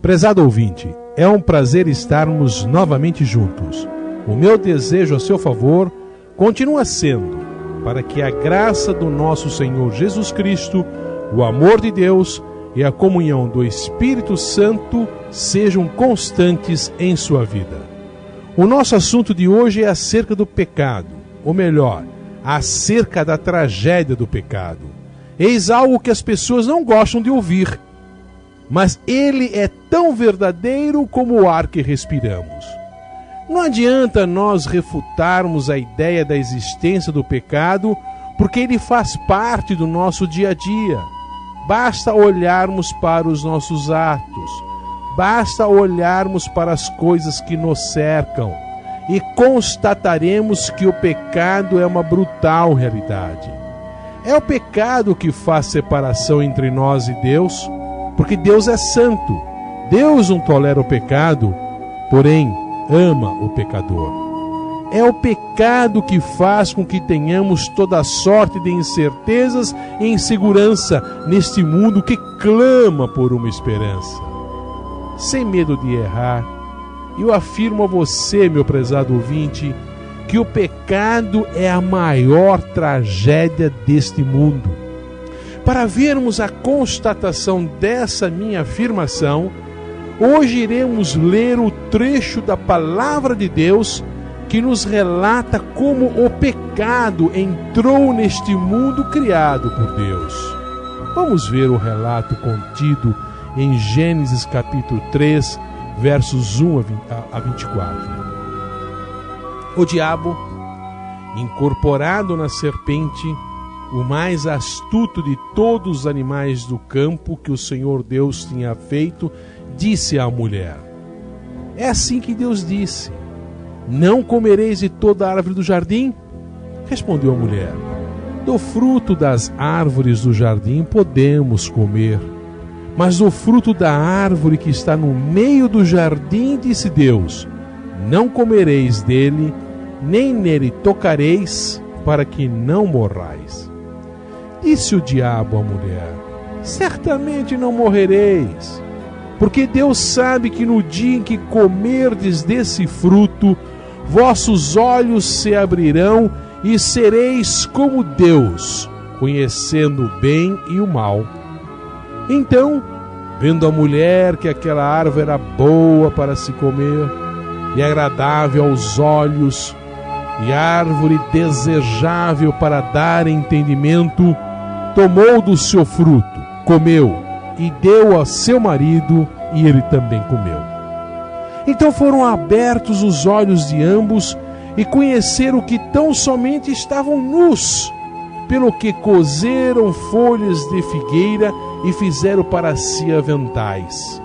Prezado ouvinte, é um prazer estarmos novamente juntos. O meu desejo a seu favor continua sendo para que a graça do nosso Senhor Jesus Cristo, o amor de Deus e a comunhão do Espírito Santo sejam constantes em sua vida. O nosso assunto de hoje é acerca do pecado, ou melhor, acerca da tragédia do pecado. Eis algo que as pessoas não gostam de ouvir, mas ele é tão verdadeiro como o ar que respiramos. Não adianta nós refutarmos a ideia da existência do pecado, porque ele faz parte do nosso dia a dia. Basta olharmos para os nossos atos, basta olharmos para as coisas que nos cercam e constataremos que o pecado é uma brutal realidade. É o pecado que faz separação entre nós e Deus, porque Deus é santo. Deus não tolera o pecado, porém ama o pecador. É o pecado que faz com que tenhamos toda sorte de incertezas e insegurança neste mundo que clama por uma esperança. Sem medo de errar, eu afirmo a você, meu prezado ouvinte, que o pecado é a maior tragédia deste mundo. Para vermos a constatação dessa minha afirmação, hoje iremos ler o trecho da Palavra de Deus que nos relata como o pecado entrou neste mundo criado por Deus. Vamos ver o relato contido em Gênesis capítulo 3, versos 1 a 24. O diabo, incorporado na serpente, o mais astuto de todos os animais do campo que o Senhor Deus tinha feito, disse à mulher: é assim que Deus disse: não comereis de toda a árvore do jardim? Respondeu a mulher: do fruto das árvores do jardim podemos comer, mas do fruto da árvore que está no meio do jardim, disse Deus: não comereis dele, nem nele tocareis, para que não morrais. Disse o diabo à mulher: certamente não morrereis, porque Deus sabe que no dia em que comerdes desse fruto, vossos olhos se abrirão e sereis como Deus, conhecendo o bem e o mal. Então, vendo a mulher que aquela árvore era boa para se comer, e agradável aos olhos, e árvore desejável para dar entendimento, tomou do seu fruto, comeu, e deu a seu marido, e ele também comeu. Então foram abertos os olhos de ambos, e conheceram que tão somente estavam nus, pelo que coseram folhas de figueira, e fizeram para si aventais.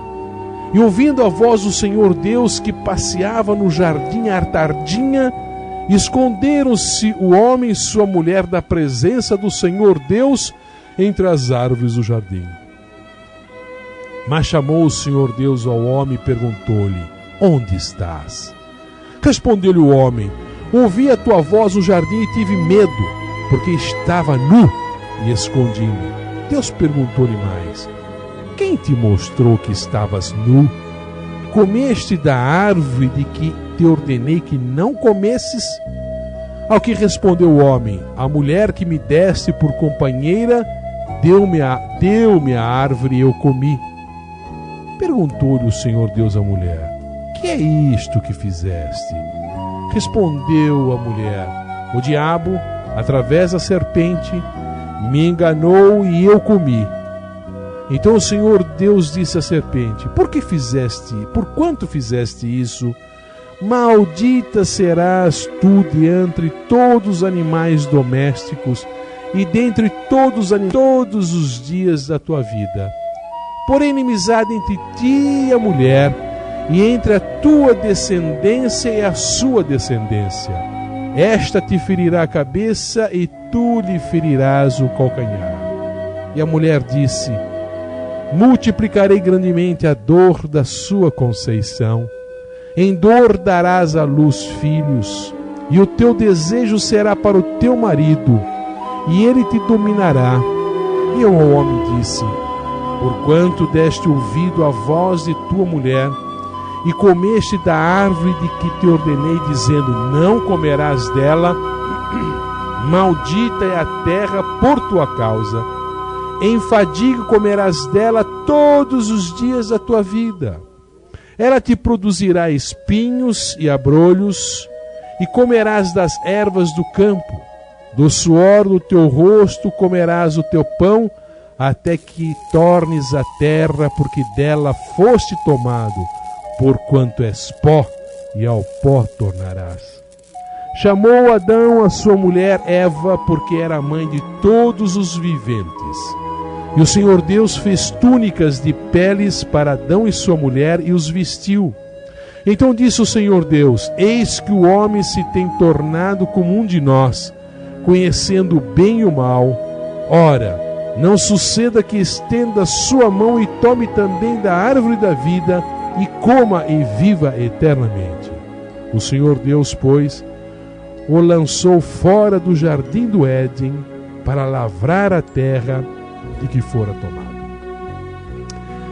E ouvindo a voz do Senhor Deus, que passeava no jardim à tardinha, esconderam-se o homem e sua mulher da presença do Senhor Deus entre as árvores do jardim. Mas chamou o Senhor Deus ao homem e perguntou-lhe: onde estás? Respondeu-lhe o homem: ouvi a tua voz no jardim e tive medo, porque estava nu e escondi-me. Deus perguntou-lhe mais: quem te mostrou que estavas nu? Comeste da árvore de que te ordenei que não comesses? Ao que respondeu o homem: a mulher que me deste por companheira deu-me a árvore e eu comi. Perguntou-lhe o Senhor Deus à mulher: que é isto que fizeste? Respondeu a mulher: o diabo, através da serpente, me enganou e eu comi. Então o Senhor Deus disse à serpente: por quanto fizeste isso? Maldita serás tu dentre todos os animais domésticos e dentre todos os dias da tua vida. Porém, inimizade entre ti e a mulher, e entre a tua descendência e a sua descendência. Esta te ferirá a cabeça e tu lhe ferirás o calcanhar. E a mulher disse: multiplicarei grandemente a dor da sua conceição. Em dor darás à luz filhos, e o teu desejo será para o teu marido, e ele te dominará. E ao homem disse: porquanto deste ouvido à voz de tua mulher, e comeste da árvore de que te ordenei, dizendo: não comerás dela, maldita é a terra por tua causa. Em fadiga comerás dela todos os dias da tua vida. Ela te produzirá espinhos e abrolhos, e comerás das ervas do campo. Do suor do teu rosto comerás o teu pão, até que tornes a terra, porque dela foste tomado, porquanto és pó, e ao pó tornarás. Chamou Adão a sua mulher Eva, porque era a mãe de todos os viventes. E o Senhor Deus fez túnicas de peles para Adão e sua mulher, e os vestiu. Então disse o Senhor Deus: eis que o homem se tem tornado como um de nós, conhecendo o bem e o mal. Ora, não suceda que estenda sua mão e tome também da árvore da vida, e coma e viva eternamente. O Senhor Deus, pois, o lançou fora do jardim do Éden, para lavrar a terra de que fora tomado.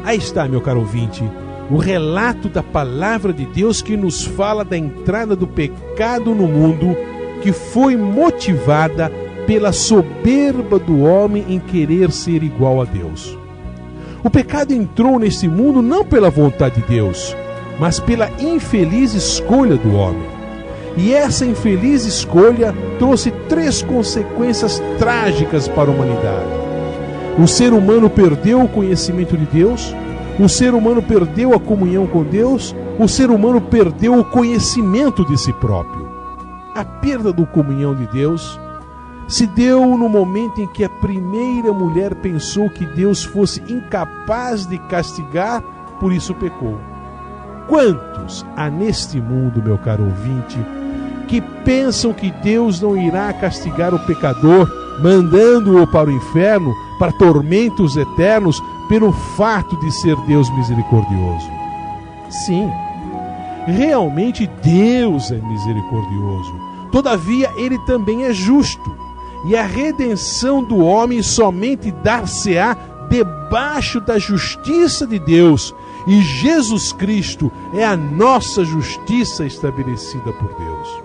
Aí está, meu caro ouvinte, o relato da palavra de Deus que nos fala da entrada do pecado no mundo, que foi motivada pela soberba do homem em querer ser igual a Deus. O pecado entrou neste mundo não pela vontade de Deus, mas pela infeliz escolha do homem. E essa infeliz escolha trouxe 3 consequências trágicas para a humanidade. O ser humano perdeu o conhecimento de Deus, o ser humano perdeu a comunhão com Deus, o ser humano perdeu o conhecimento de si próprio. A perda da comunhão de Deus se deu no momento em que a primeira mulher pensou que Deus fosse incapaz de castigar, por isso pecou. Quantos há neste mundo, meu caro ouvinte, que pensam que Deus não irá castigar o pecador, mandando-o para o inferno, para tormentos eternos, pelo fato de ser Deus misericordioso? Sim, realmente Deus é misericordioso. Todavia, Ele também é justo. E a redenção do homem somente dar-se-á debaixo da justiça de Deus. E Jesus Cristo é a nossa justiça estabelecida por Deus.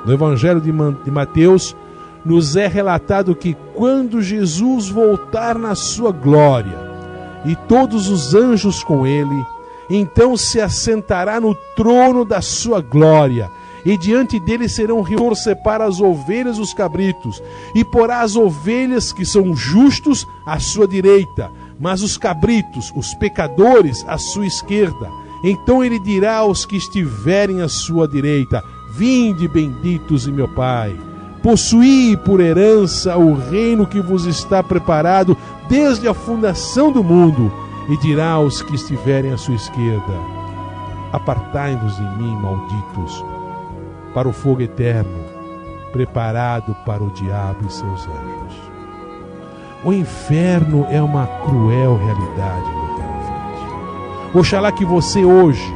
No Evangelho de Mateus, nos é relatado que quando Jesus voltar na sua glória, e todos os anjos com ele, então se assentará no trono da sua glória, e diante dele serão separa as ovelhas dos cabritos, e porá as ovelhas que são justos à sua direita, mas os cabritos, os pecadores, à sua esquerda. Então ele dirá aos que estiverem à sua direita: vinde, benditos de meu Pai, possuí por herança o reino que vos está preparado desde a fundação do mundo. E dirá aos que estiverem à sua esquerda: apartai-vos de mim, malditos, para o fogo eterno, preparado para o diabo e seus anjos. O inferno é uma cruel realidade, meu caro ouvinte. Oxalá que você hoje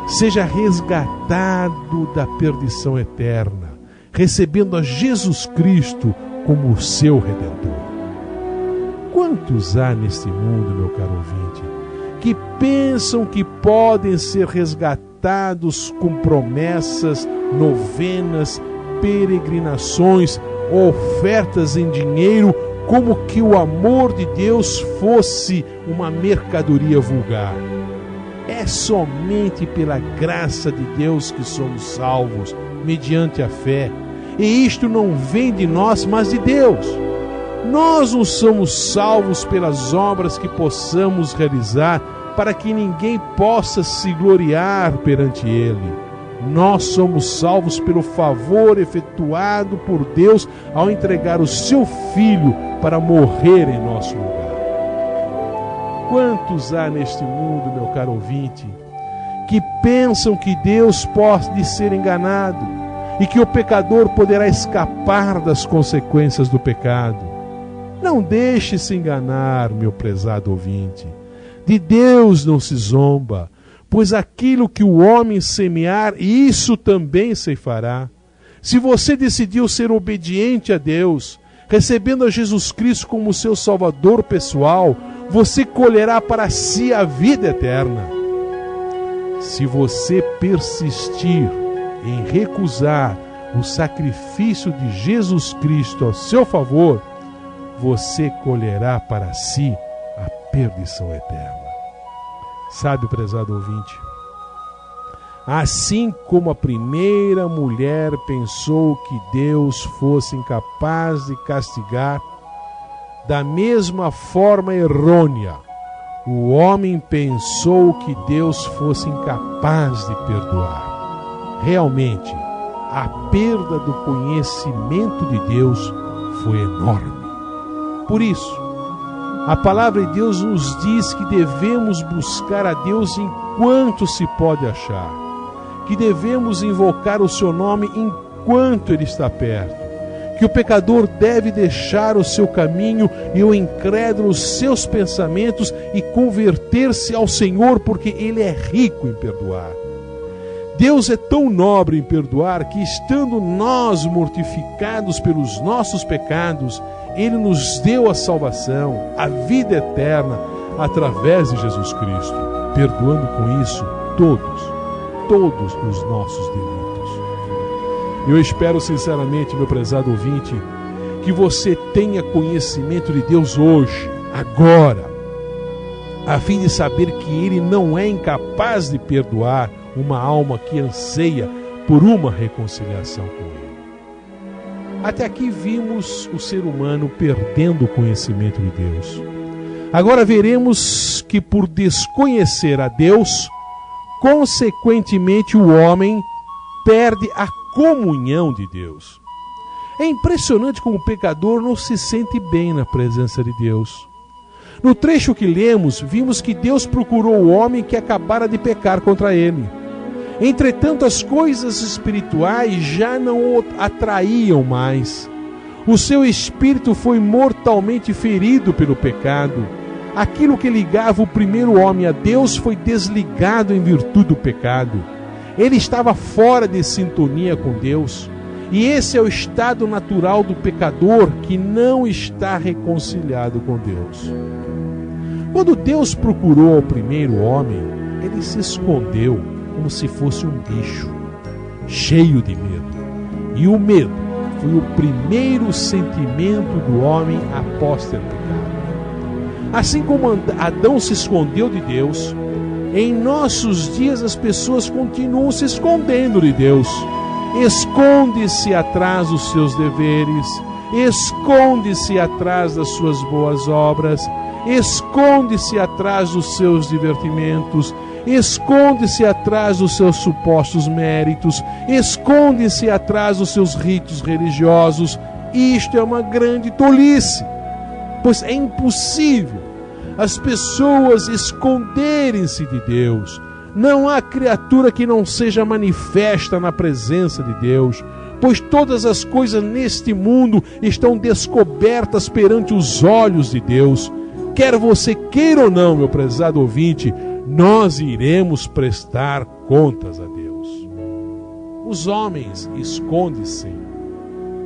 seja resgatado da perdição eterna, recebendo a Jesus Cristo como o seu Redentor. Quantos há neste mundo, meu caro ouvinte, que pensam que podem ser resgatados com promessas, novenas, peregrinações, ofertas em dinheiro, como que o amor de Deus fosse uma mercadoria vulgar? É somente pela graça de Deus que somos salvos, mediante a fé. E isto não vem de nós, mas de Deus. Nós não somos salvos pelas obras que possamos realizar, para que ninguém possa se gloriar perante Ele. Nós somos salvos pelo favor efetuado por Deus ao entregar o seu Filho para morrer em nosso lugar. Quantos há neste mundo, meu caro ouvinte, que pensam que Deus pode ser enganado e que o pecador poderá escapar das consequências do pecado? Não deixe se enganar, meu prezado ouvinte. De Deus não se zomba, pois aquilo que o homem semear, isso também ceifará. Se você decidiu ser obediente a Deus, recebendo a Jesus Cristo como seu Salvador pessoal, você colherá para si a vida eterna. Se você persistir em recusar o sacrifício de Jesus Cristo a seu favor, você colherá para si a perdição eterna. Sabe, prezado ouvinte, assim como a primeira mulher pensou que Deus fosse incapaz de castigar, da mesma forma errônea, o homem pensou que Deus fosse incapaz de perdoar. Realmente, a perda do conhecimento de Deus foi enorme. Por isso, a palavra de Deus nos diz que devemos buscar a Deus enquanto se pode achar, que devemos invocar o seu nome enquanto ele está perto, que o pecador deve deixar o seu caminho e o incrédulo os seus pensamentos e converter-se ao Senhor, porque ele é rico em perdoar. Deus é tão nobre em perdoar que, estando nós mortificados pelos nossos pecados, ele nos deu a salvação, a vida eterna, através de Jesus Cristo, perdoando com isso todos os nossos delitos. Eu espero sinceramente, meu prezado ouvinte, que você tenha conhecimento de Deus hoje, agora, a fim de saber que ele não é incapaz de perdoar uma alma que anseia por uma reconciliação com ele. Até aqui vimos o ser humano perdendo o conhecimento de Deus. Agora veremos que, por desconhecer a Deus, consequentemente o homem perde a comunhão de Deus. É impressionante como o pecador não se sente bem na presença de Deus. No trecho que lemos, vimos que Deus procurou o homem que acabara de pecar contra ele. Entretanto, as coisas espirituais já não o atraíam mais. O seu espírito foi mortalmente ferido pelo pecado. Aquilo que ligava o primeiro homem a Deus foi desligado em virtude do pecado. Ele estava fora de sintonia com Deus. E esse é o estado natural do pecador que não está reconciliado com Deus. Quando Deus procurou o primeiro homem, ele se escondeu como se fosse um bicho, cheio de medo. E o medo foi o primeiro sentimento do homem após ter pecado. Assim como Adão se escondeu de Deus, em nossos dias as pessoas continuam se escondendo de Deus. Esconde-se atrás dos seus deveres, esconde-se atrás das suas boas obras, esconde-se atrás dos seus divertimentos, esconde-se atrás dos seus supostos méritos, esconde-se atrás dos seus ritos religiosos. Isto é uma grande tolice, pois é impossível as pessoas esconderem-se de Deus. Não há criatura que não seja manifesta na presença de Deus, pois todas as coisas neste mundo estão descobertas perante os olhos de Deus. Quer você queira ou não, meu prezado ouvinte, nós iremos prestar contas a Deus. Os homens escondem-se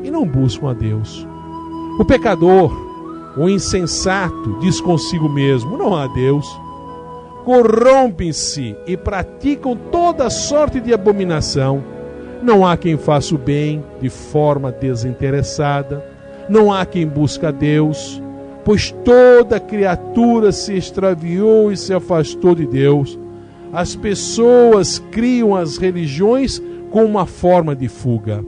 e não buscam a Deus. O pecador, o insensato, diz consigo mesmo: não há Deus. Corrompem-se e praticam toda sorte de abominação. Não há quem faça o bem de forma desinteressada. Não há quem busque a Deus, pois toda criatura se extraviou e se afastou de Deus. As pessoas criam as religiões como uma forma de fuga.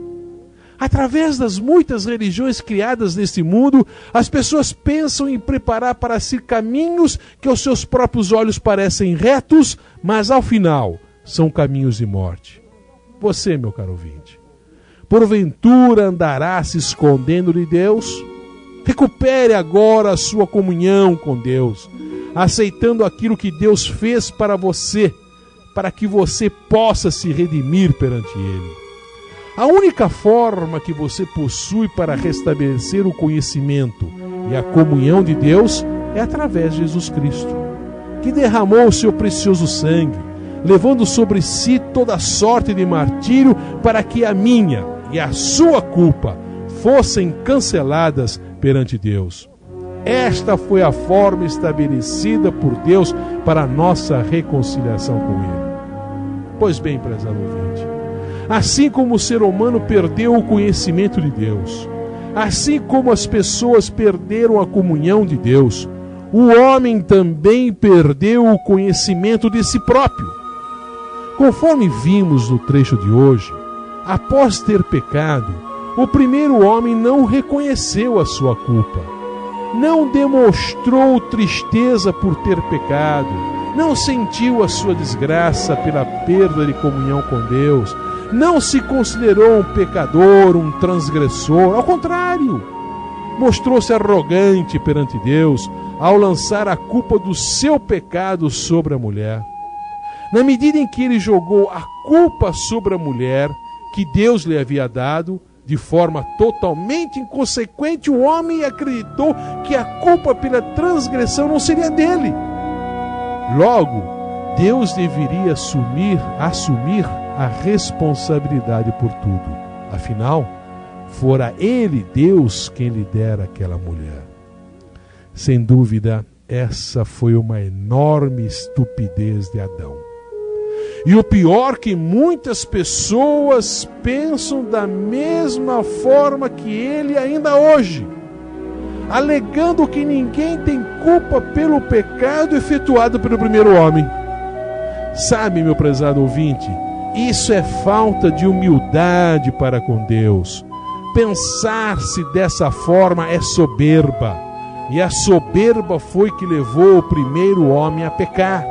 Através das muitas religiões criadas neste mundo, as pessoas pensam em preparar para si caminhos que aos seus próprios olhos parecem retos, mas ao final são caminhos de morte. Você, meu caro ouvinte, porventura andará se escondendo de Deus? Recupere agora a sua comunhão com Deus, aceitando aquilo que Deus fez para você, para que você possa se redimir perante Ele. A única forma que você possui para restabelecer o conhecimento e a comunhão de Deus é através de Jesus Cristo, que derramou o seu precioso sangue, levando sobre si toda sorte de martírio para que a minha e a sua culpa fossem canceladas perante Deus. Esta foi a forma estabelecida por Deus para a nossa reconciliação com Ele. Pois bem, prezado ouvinte, assim como o ser humano perdeu o conhecimento de Deus, assim como as pessoas perderam a comunhão de Deus, o homem também perdeu o conhecimento de si próprio. Conforme vimos no trecho de hoje, após ter pecado, o primeiro homem não reconheceu a sua culpa, não demonstrou tristeza por ter pecado, não sentiu a sua desgraça pela perda de comunhão com Deus, não se considerou um pecador, um transgressor. Ao contrário, mostrou-se arrogante perante Deus ao lançar a culpa do seu pecado sobre a mulher. Na medida em que ele jogou a culpa sobre a mulher que Deus lhe havia dado, de forma totalmente inconsequente, o homem acreditou que a culpa pela transgressão não seria dele. Logo, Deus deveria assumir a responsabilidade por tudo. Afinal, fora Ele, Deus, quem lhe dera aquela mulher. Sem dúvida, essa foi uma enorme estupidez de Adão. E o pior, que muitas pessoas pensam da mesma forma que ele ainda hoje, alegando que ninguém tem culpa pelo pecado efetuado pelo primeiro homem. Sabe, meu prezado ouvinte, isso é falta de humildade para com Deus. Pensar-se dessa forma é soberba, e a soberba foi que levou o primeiro homem a pecar.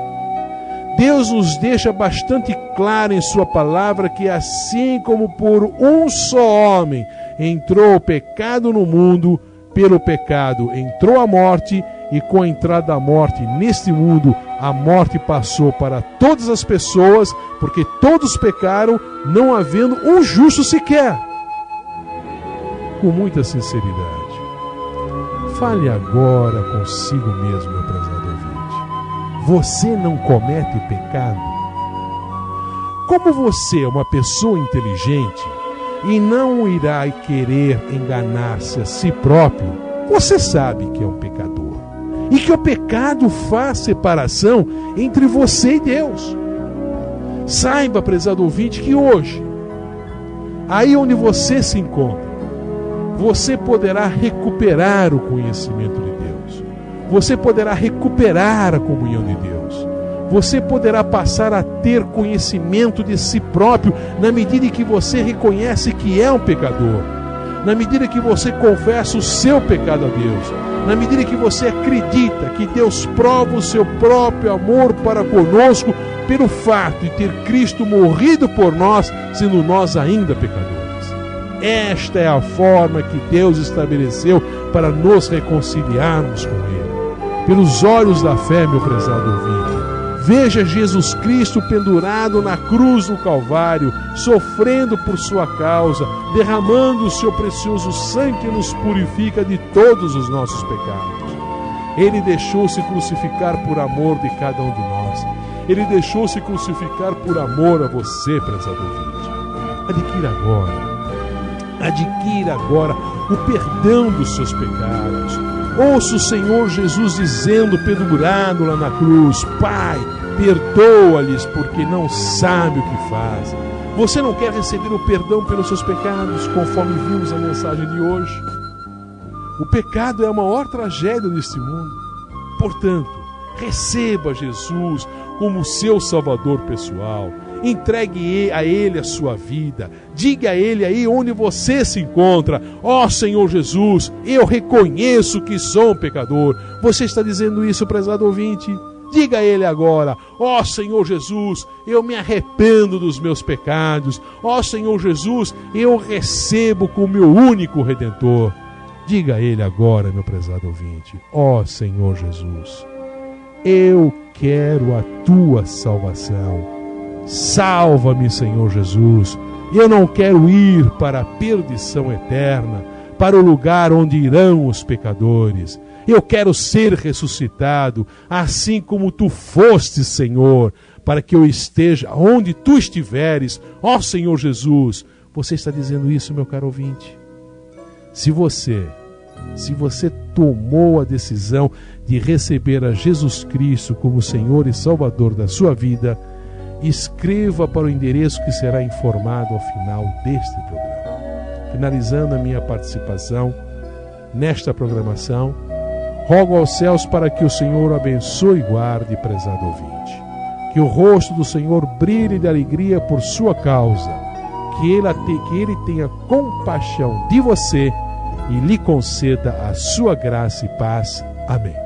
Deus nos deixa bastante claro em sua palavra que assim como por um só homem entrou o pecado no mundo, pelo pecado entrou a morte, e com a entrada da morte neste mundo, a morte passou para todas as pessoas, porque todos pecaram, não havendo um justo sequer. Com muita sinceridade, fale agora consigo mesmo, meu prezado ouvinte. Você não comete pecado? Como você é uma pessoa inteligente e não irá querer enganar-se a si próprio, você sabe que é um pecador e que o pecado faz separação entre você e Deus. Saiba, prezado ouvinte, que hoje, aí onde você se encontra, você poderá recuperar o conhecimento de Deus. Você poderá recuperar a comunhão de Deus. Você poderá passar a ter conhecimento de si próprio na medida em que você reconhece que é um pecador, na medida que você confessa o seu pecado a Deus, na medida que você acredita que Deus prova o seu próprio amor para conosco pelo fato de ter Cristo morrido por nós, sendo nós ainda pecadores. Esta é a forma que Deus estabeleceu para nos reconciliarmos com Ele. Pelos olhos da fé, meu prezado ouvinte, veja Jesus Cristo pendurado na cruz do Calvário, sofrendo por sua causa, derramando o seu precioso sangue que nos purifica de todos os nossos pecados. Ele deixou-se crucificar por amor de cada um de nós. Ele deixou-se crucificar por amor a você, prezado ouvinte. Adquira agora o perdão dos seus pecados. Ouça o Senhor Jesus dizendo, pendurado lá na cruz: Pai, perdoa-lhes porque não sabe o que fazem. Você não quer receber o perdão pelos seus pecados, conforme vimos a mensagem de hoje? O pecado é a maior tragédia deste mundo. Portanto, receba Jesus como seu Salvador pessoal. Entregue a Ele a sua vida. Diga a Ele aí onde você se encontra: ó Senhor Jesus, eu reconheço que sou um pecador. Você está dizendo isso, prezado ouvinte? Diga a Ele agora: ó Senhor Jesus, eu me arrependo dos meus pecados. Ó Senhor Jesus, eu recebo como meu único Redentor. Diga a Ele agora, meu prezado ouvinte: ó Senhor Jesus, eu quero a Tua salvação. Salva-me, Senhor Jesus. Eu não quero ir para a perdição eterna, para o lugar onde irão os pecadores. Eu quero ser ressuscitado, assim como Tu fostes, Senhor, para que eu esteja onde Tu estiveres. Ó Senhor Jesus, você está dizendo isso, meu caro ouvinte? Se você Se você tomou a decisão de receber a Jesus Cristo como Senhor e Salvador da sua vida, escreva para o endereço que será informado ao final deste programa. Finalizando a minha participação nesta programação, rogo aos céus para que o Senhor o abençoe e guarde, prezado ouvinte. Que o rosto do Senhor brilhe de alegria por sua causa, que Ele tenha compaixão de você e lhe conceda a sua graça e paz. Amém.